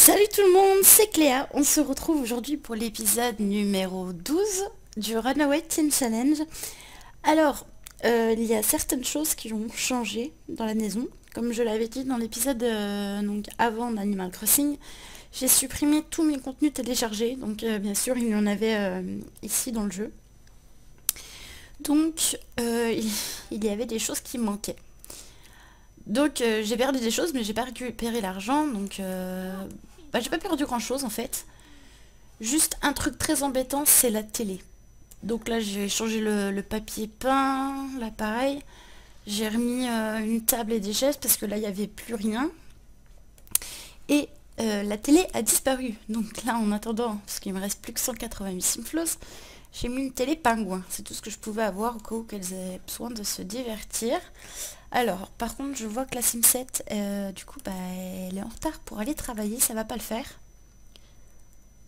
Salut tout le monde, c'est Cléa. On se retrouve aujourd'hui pour l'épisode numéro 12 du Runaway Teen Challenge. Alors, il y a certaines choses qui ont changé dans la maison. Comme je l'avais dit dans l'épisode donc avant d'Animal Crossing, j'ai supprimé tous mes contenus téléchargés. Donc bien sûr, il y en avait ici dans le jeu. Donc, il y avait des choses qui manquaient. Donc j'ai perdu des choses mais j'ai pas récupéré l'argent donc j'ai pas perdu grand chose en fait. Juste un truc très embêtant, c'est la télé. Donc là j'ai changé le papier peint, là pareil. J'ai remis une table et des chaises parce que là il n'y avait plus rien. Et la télé a disparu. Donc là en attendant, parce qu'il me reste plus que 188 simfloss, j'ai mis une télé pingouin. C'est tout ce que je pouvais avoir au cas où qu'elles aient besoin de se divertir. Alors, par contre, je vois que la Sim 7, du coup, elle est en retard pour aller travailler, ça va pas le faire.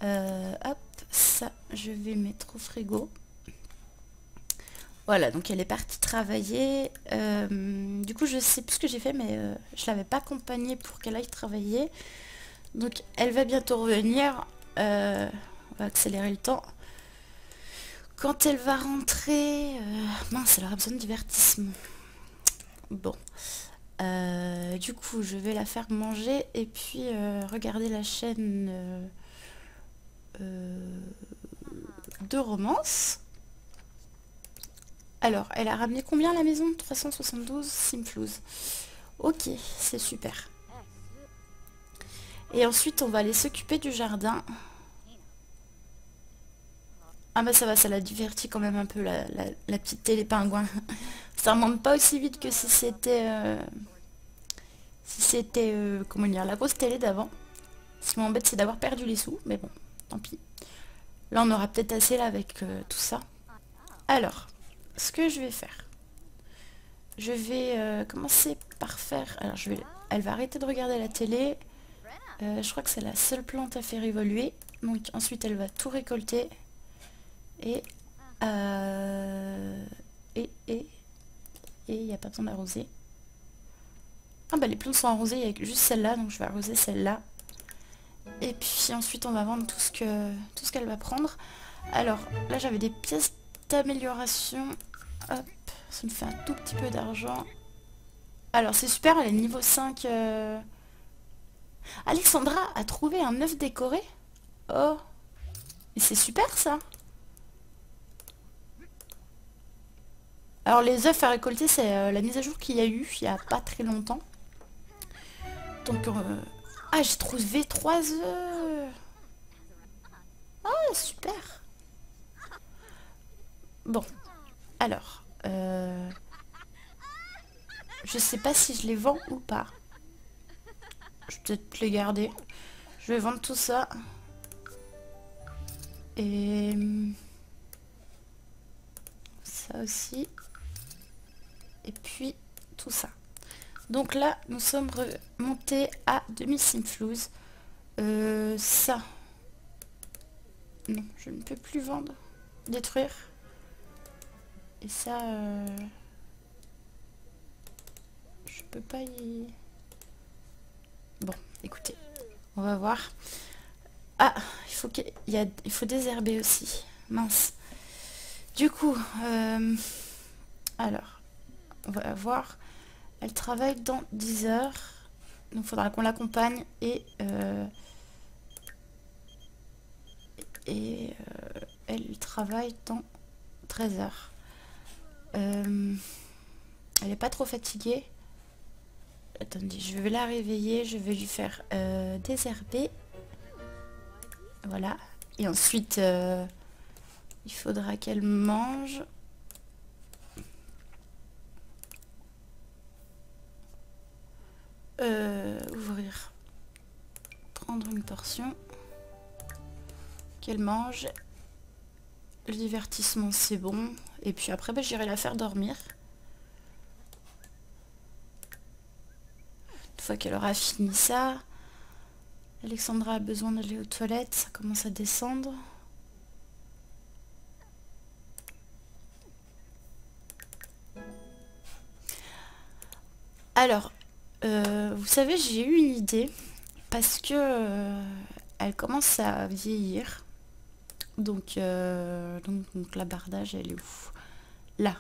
Hop, ça, je vais mettre au frigo. Voilà, donc elle est partie travailler. Du coup, je sais plus ce que j'ai fait, mais je l'avais pas accompagnée pour qu'elle aille travailler. Donc, elle va bientôt revenir. On va accélérer le temps. Quand elle va rentrer... mince, elle aura besoin de divertissement. Bon, du coup je vais la faire manger et puis regarder la chaîne de romance. Alors, elle a ramené combien à la maison? 372 simfloss. Ok, c'est super. Et ensuite on va aller s'occuper du jardin. Ah bah ça va, ça l'a diverti quand même un peu la petite télé pingouin. Ça remonte pas aussi vite que si c'était comment dire, la grosse télé d'avant. Ce qui m'embête c'est d'avoir perdu les sous, mais bon, tant pis. Là on aura peut-être assez là avec tout ça. Alors, ce que je vais faire, je vais commencer par faire... Alors elle va arrêter de regarder la télé. Je crois que c'est la seule plante à faire évoluer. Donc ensuite elle va tout récolter. Et il n'y a pas besoin d'arroser. Ah bah les plantes sont arrosées, il y a juste celle-là, donc je vais arroser celle-là. Et puis ensuite on va vendre tout ce qu'elle va prendre. Alors là j'avais des pièces d'amélioration. Hop, ça me fait un tout petit peu d'argent. Alors c'est super, elle est niveau 5. Alexandra a trouvé un œuf décoré. Oh, et c'est super ça. Alors les œufs à récolter, c'est la mise à jour qu'il y a eu il n'y a pas très longtemps. Donc ah, j'ai trouvé 3 œufs. Ah super. Bon, alors je sais pas si je les vends ou pas. Je vais peut-être les garder. Je vais vendre tout ça. Et ça aussi. Et puis tout ça. Donc là, nous sommes remontés à 2000 simfloss. Ça. Non, je ne peux plus vendre. Détruire. Et ça, je peux pas y... Bon, écoutez, on va voir. Ah, il faut désherber aussi. Mince. Du coup, alors, on va voir. Elle travaille dans 10 heures. Donc il faudra qu'on l'accompagne et elle travaille dans 13 heures. Elle est pas trop fatiguée. Attendez, je vais la réveiller, je vais lui faire désherber. Voilà. Et ensuite, il faudra qu'elle mange. Ouvrir. Prendre une portion. Qu'elle mange. Le divertissement, c'est bon. Et puis après, j'irai la faire dormir. Une fois qu'elle aura fini ça, Alexandra a besoin d'aller aux toilettes. Ça commence à descendre. Alors, vous savez, j'ai eu une idée. parce que elle commence à vieillir. Donc la bardage, elle est où? Là.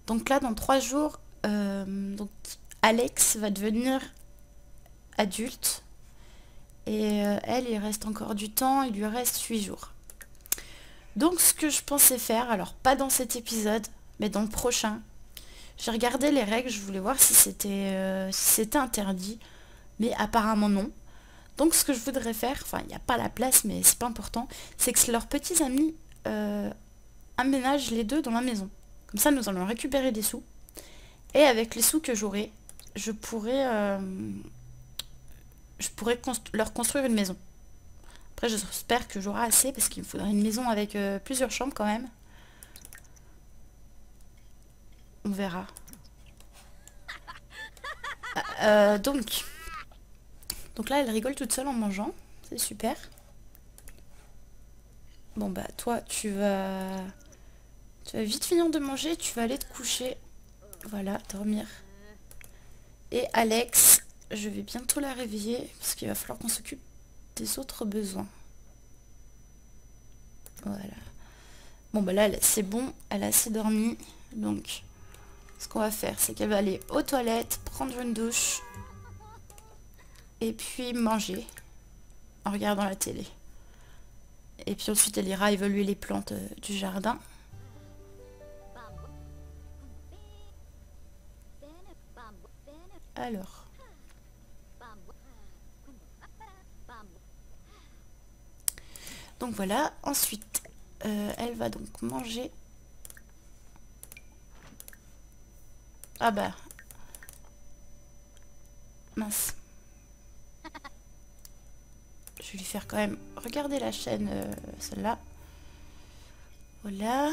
Donc là, dans 3 jours, donc Alex va devenir adulte. Et elle, il reste encore du temps, il lui reste 8 jours. Donc ce que je pensais faire, alors pas dans cet épisode, mais dans le prochain, j'ai regardé les règles, je voulais voir si c'était interdit, mais apparemment non. Donc ce que je voudrais faire, enfin il n'y a pas la place, mais c'est pas important, c'est que leurs petits amis aménagent les deux dans la maison. Comme ça nous allons récupérer des sous. Et avec les sous que j'aurai, je pourrais leur construire une maison. Après j'espère que j'aurai assez parce qu'il me faudrait une maison avec plusieurs chambres quand même. On verra. Donc là elle rigole toute seule en mangeant. C'est super. Bon bah toi tu vas vite finir de manger, tu vas aller te coucher. Voilà, dormir. Et Alex, je vais bientôt la réveiller parce qu'il va falloir qu'on s'occupe des autres besoins. Voilà. Bon bah là c'est bon, elle a assez dormi. Donc ce qu'on va faire c'est qu'elle va aller aux toilettes, prendre une douche et puis manger en regardant la télé. Et puis ensuite elle ira évaluer les plantes du jardin. Alors. Donc voilà, ensuite elle va donc manger. Ah bah. Mince. Je vais lui faire quand même regarder la chaîne, celle-là. Voilà.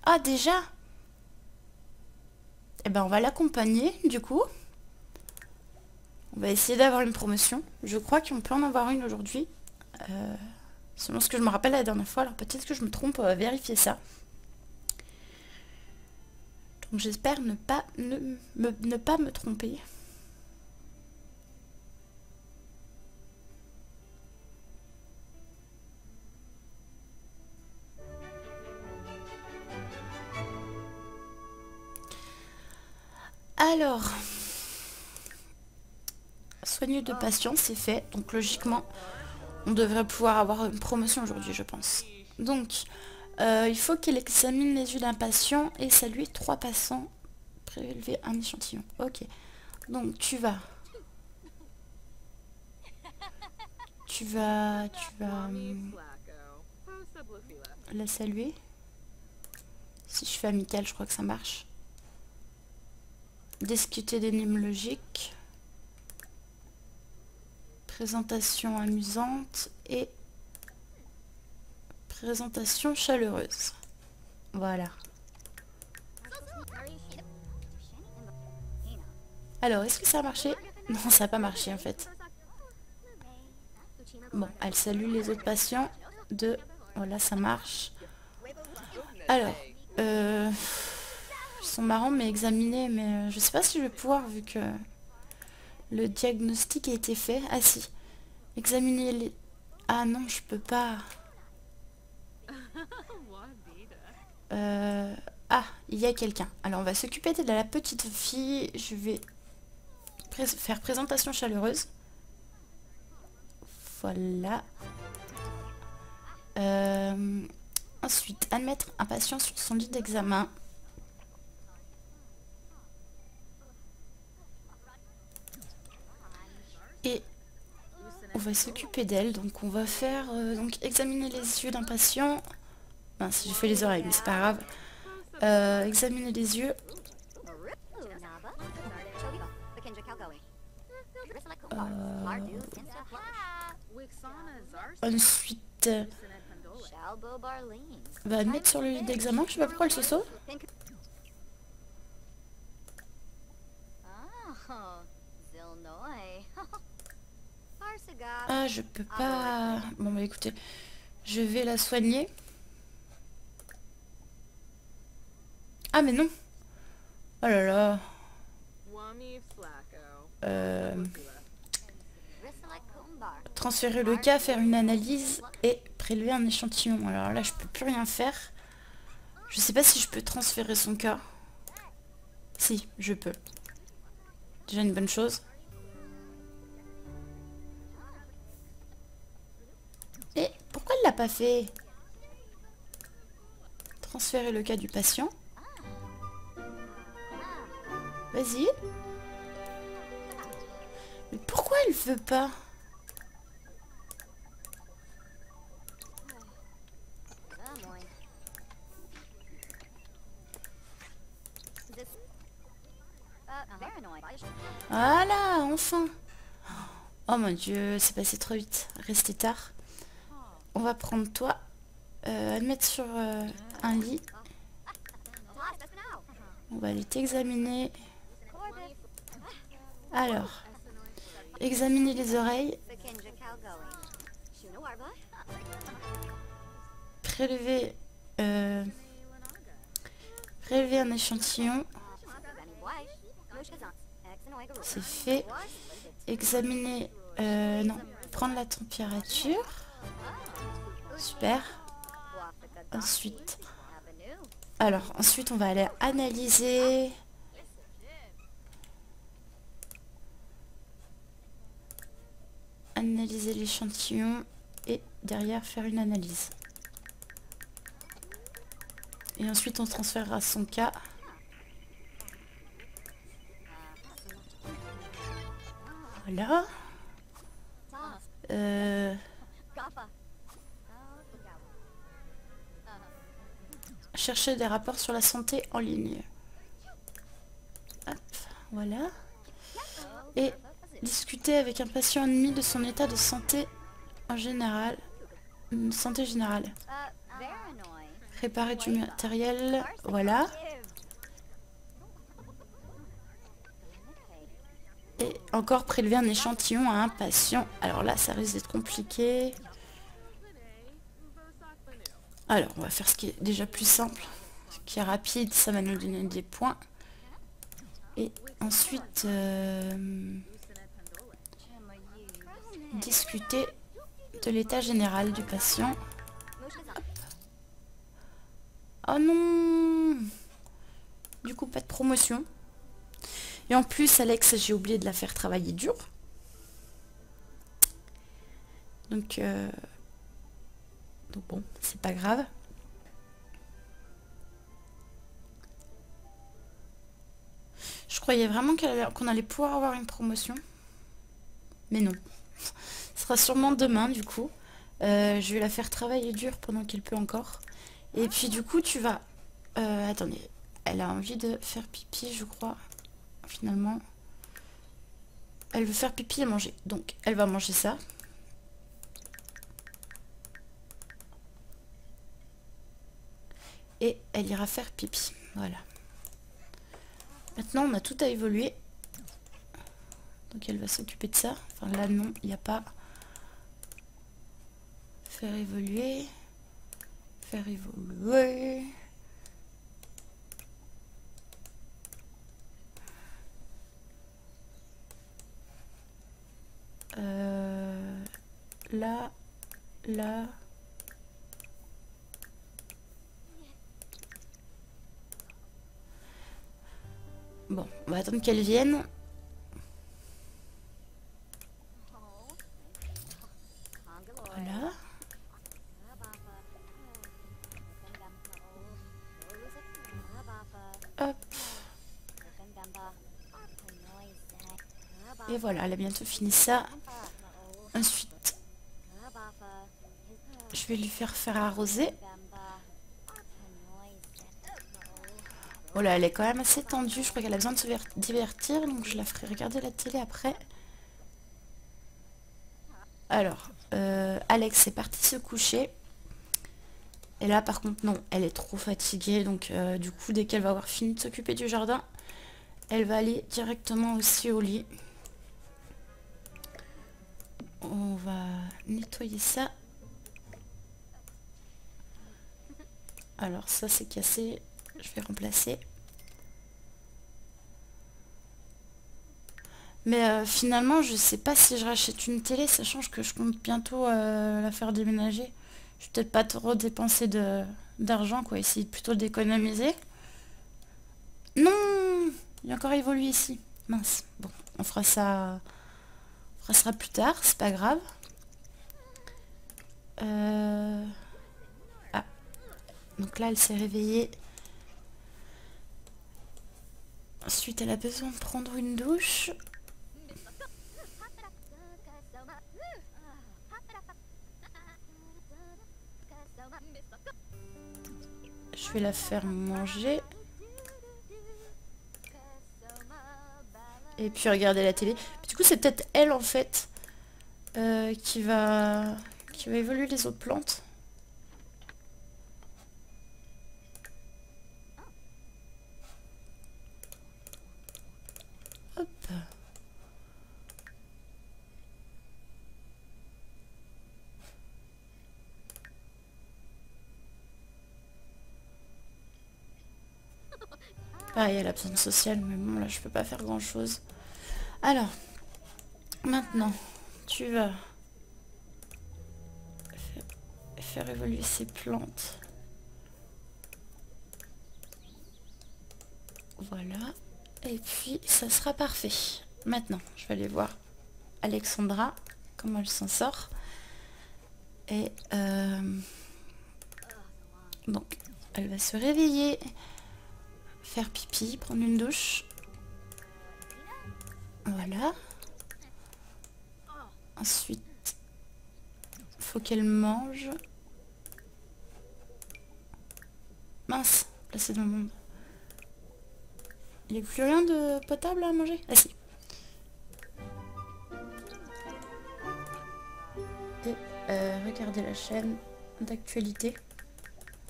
Ah déjà? Eh ben on va l'accompagner du coup. On va essayer d'avoir une promotion. Je crois qu'on peut en avoir une aujourd'hui. Selon ce que je me rappelle la dernière fois. Alors peut-être que je me trompe, on va vérifier ça. Donc j'espère ne pas me tromper. Alors, soigneux de patients, c'est fait. Donc logiquement, on devrait pouvoir avoir une promotion aujourd'hui, je pense. Donc, il faut qu'il examine les yeux d'un patient et saluer 3 passants. Prélever un échantillon. Ok. Donc tu vas la saluer. Si je fais amical, je crois que ça marche. Discuter d'énigmes logiques. Présentation amusante et présentation chaleureuse. Voilà. Alors, est-ce que ça a marché? Non, ça n'a pas marché en fait. Bon, elle salue les autres patients. Voilà, ça marche. Alors, ils sont marrants mais examinés, mais je sais pas si je vais pouvoir vu que le diagnostic a été fait. Ah si. Examiner les... Ah non, je peux pas. Ah, il y a quelqu'un. Alors on va s'occuper de la petite fille. Je vais faire présentation chaleureuse. Voilà. Ensuite, admettre un patient sur son lit d'examen. Et on va s'occuper d'elle. Donc on va faire donc examiner les yeux d'un patient. Mince, j'ai fait les oreilles, mais c'est pas grave. Examiner les yeux. Ensuite, on va mettre sur le lit d'examen. Je sais pas pourquoi elle se sauve. Ah, je peux pas... Bon bah écoutez, je vais la soigner. Ah mais non. Oh là là. Transférer le cas, faire une analyse et prélever un échantillon. Alors là, je peux plus rien faire. Je sais pas si je peux transférer son cas. Si, je peux. Déjà une bonne chose. Et pourquoi elle l'a pas fait? Transférer le cas du patient. Vas-y. Mais pourquoi elle veut pas? Voilà, enfin. Oh mon dieu, c'est passé trop vite. Restez tard. On va prendre toi. Le mettre sur un lit. On va aller t'examiner. Alors, examiner les oreilles. Prélever, prélever un échantillon. C'est fait. Examiner... non. Prendre la température. Super. Ensuite... Alors, ensuite, on va aller analyser... Analyser l'échantillon. Et derrière, faire une analyse. Et ensuite, on transférera son cas. Voilà. Chercher des rapports sur la santé en ligne. Hop, voilà. Et discuter avec un patient ennemi de son état de santé en général. Santé générale. Préparer du matériel. Voilà. Et encore prélever un échantillon à un patient. Alors là, ça risque d'être compliqué. Alors, on va faire ce qui est déjà plus simple. Ce qui est rapide, ça va nous donner des points. Et ensuite, discuter de l'état général du patient. Hop. Oh non! Du coup, pas de promotion. Et en plus, Alex, j'ai oublié de la faire travailler dur. Donc bon, c'est pas grave. Je croyais vraiment qu'on allait pouvoir avoir une promotion. Mais non. Ce sera sûrement demain, du coup. Je vais la faire travailler dur pendant qu'elle peut encore. Et puis, du coup, tu vas... attendez. Elle a envie de faire pipi, je crois. Finalement. Elle veut faire pipi et manger. Donc, elle va manger ça. Et elle ira faire pipi. Voilà. Maintenant, on a tout à évoluer. Donc, elle va s'occuper de ça. Enfin, là, non, il n'y a pas. Faire évoluer. Faire évoluer. Là. Là. Bon, on va attendre qu'elle vienne. Voilà. Hop. Et voilà, elle a bientôt fini ça. Ensuite, je vais lui faire arroser. Voilà, elle est quand même assez tendue. Je crois qu'elle a besoin de se divertir. Donc je la ferai regarder la télé après. Alors, Alex est parti se coucher. Et là, par contre, non, elle est trop fatiguée. Donc, du coup, dès qu'elle va avoir fini de s'occuper du jardin, elle va aller directement aussi au lit. On va nettoyer ça. Alors, ça, c'est cassé. Je vais remplacer. Mais finalement, je sais pas si je rachète une télé, sachant que je compte bientôt la faire déménager. Je vais peut-être pas trop dépenser d'argent, quoi. Essayer plutôt d'économiser. Non! Il a encore évolué ici. Mince. Bon, on fera ça plus tard, c'est pas grave. Ah. Donc là, elle s'est réveillée. Ensuite, elle a besoin de prendre une douche. Je vais la faire manger. Et puis regarder la télé. Du coup, c'est peut-être elle, en fait, qui va évoluer les autres plantes. Hop. Pareil, elle a besoin de social, mais bon, là, je peux pas faire grand-chose. Alors, maintenant, tu vas faire évoluer ces plantes. Voilà. Et puis, ça sera parfait. Maintenant, je vais aller voir Alexandra, comment elle s'en sort. Et donc, elle va se réveiller, faire pipi, prendre une douche. Voilà. Ensuite, faut qu'elle mange. Mince, là c'est dans le monde. Il n'y a plus rien de potable à manger? Ah si. Et regardez la chaîne d'actualité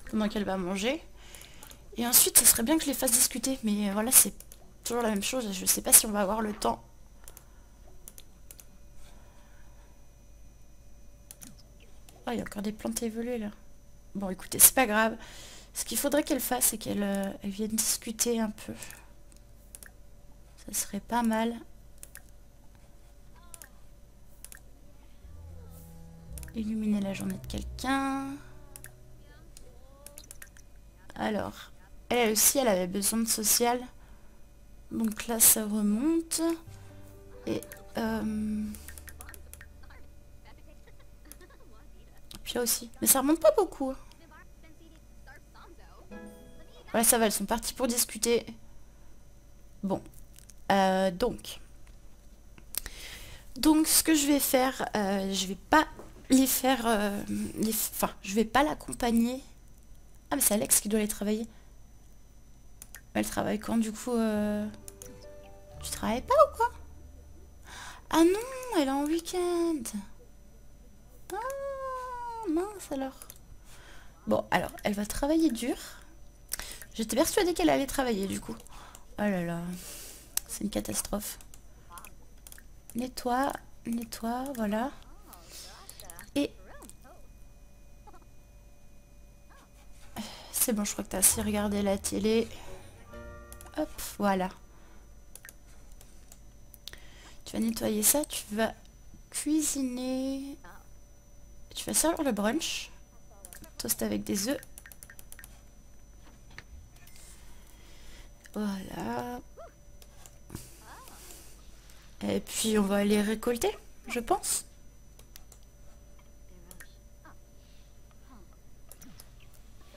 pendant qu'elle va manger. Et ensuite, ce serait bien que je les fasse discuter. Mais voilà, c'est toujours la même chose. Je sais pas si on va avoir le temps. Ah, il y a encore des plantes à évoluer là. Bon, écoutez, c'est pas grave. Ce qu'il faudrait qu'elle fasse, c'est qu'elle vienne discuter un peu. Ça serait pas mal. Illuminer la journée de quelqu'un. Alors, elle aussi, elle avait besoin de social. Donc là, ça remonte. Et puis là aussi. Mais ça remonte pas beaucoup. Voilà, ça va, elles sont parties pour discuter. Bon. Donc, ce que je vais faire, je vais pas les faire... Enfin, je vais pas l'accompagner. Ah, mais c'est Alex qui doit les travailler. Elle travaille quand, du coup Tu travailles pas ou quoi? Ah non, elle est en week-end. Ah, mince alors. Bon, alors, elle va travailler dur. J'étais persuadée qu'elle allait travailler, du coup. Oh là là. C'est une catastrophe. Nettoie, nettoie, voilà. Et... c'est bon, je crois que t'as assez regardé la télé. Hop, voilà. Tu vas nettoyer ça, tu vas cuisiner. Tu vas servir le brunch. Toast avec des œufs. Voilà. Et puis on va aller récolter, je pense.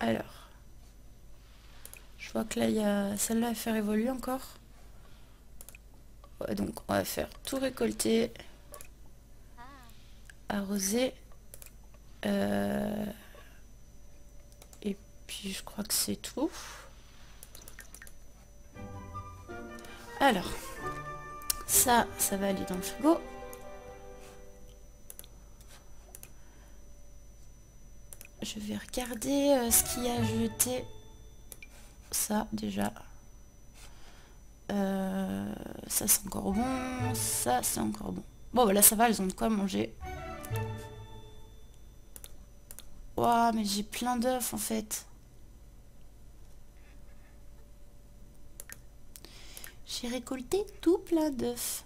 Alors. Je vois que là, il y a celle-là à faire évoluer encore. Ouais, donc on va faire tout récolter. Arroser. Et puis je crois que c'est tout. Alors. Ça va aller dans le frigo. Je vais regarder ce qu'il y a à jeter. Ça déjà. Ça c'est encore bon. Ça c'est encore bon. Bon voilà, ça va, elles ont de quoi manger. Waouh, mais j'ai plein d'œufs en fait. J'ai récolté tout plein d'œufs.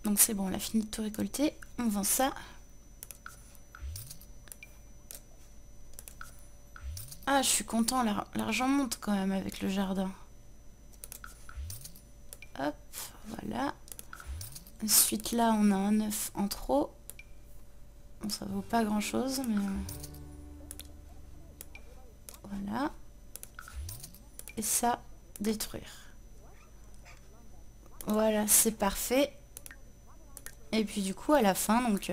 Donc c'est bon, on a fini de tout récolter. On vend ça. Ah, je suis content, l'argent monte quand même avec le jardin. Hop, voilà. Ensuite là, on a un œuf en trop. Bon, ça vaut pas grand chose, mais... Voilà. Et ça, détruire. Voilà, c'est parfait. Et puis du coup, à la fin, donc...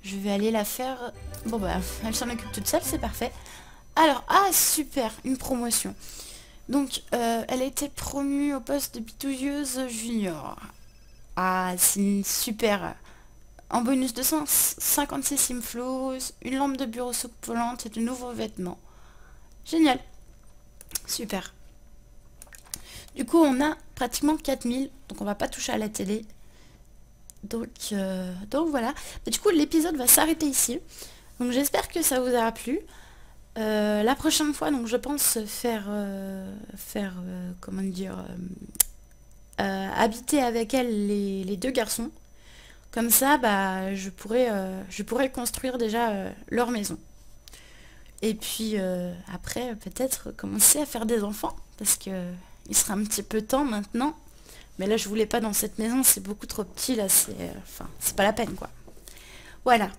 je vais aller la faire... Bon bah, elle s'en occupe toute seule, c'est parfait. Alors, ah super, une promotion. Donc, elle a été promue au poste de bidouilleuse junior. Ah, c'est super. En bonus de 156 simflows, une lampe de bureau soupe volante et de nouveaux vêtements. Génial. Super. Du coup, on a pratiquement 4000, donc on va pas toucher à la télé. Donc voilà. Du coup, l'épisode va s'arrêter ici. Donc j'espère que ça vous aura plu. La prochaine fois, donc je pense faire, comment dire, habiter avec elle les deux garçons. Comme ça, bah, je pourrais construire déjà leur maison. Et puis après, peut-être commencer à faire des enfants, parce que il sera un petit peu temps maintenant. Mais là, je voulais pas dans cette maison, c'est beaucoup trop petit, là, enfin, c'est pas la peine, quoi. Voilà.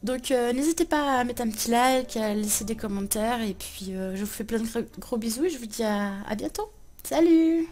Donc, n'hésitez pas à mettre un petit like, à laisser des commentaires, et puis je vous fais plein de gros bisous, et je vous dis à bientôt. Salut!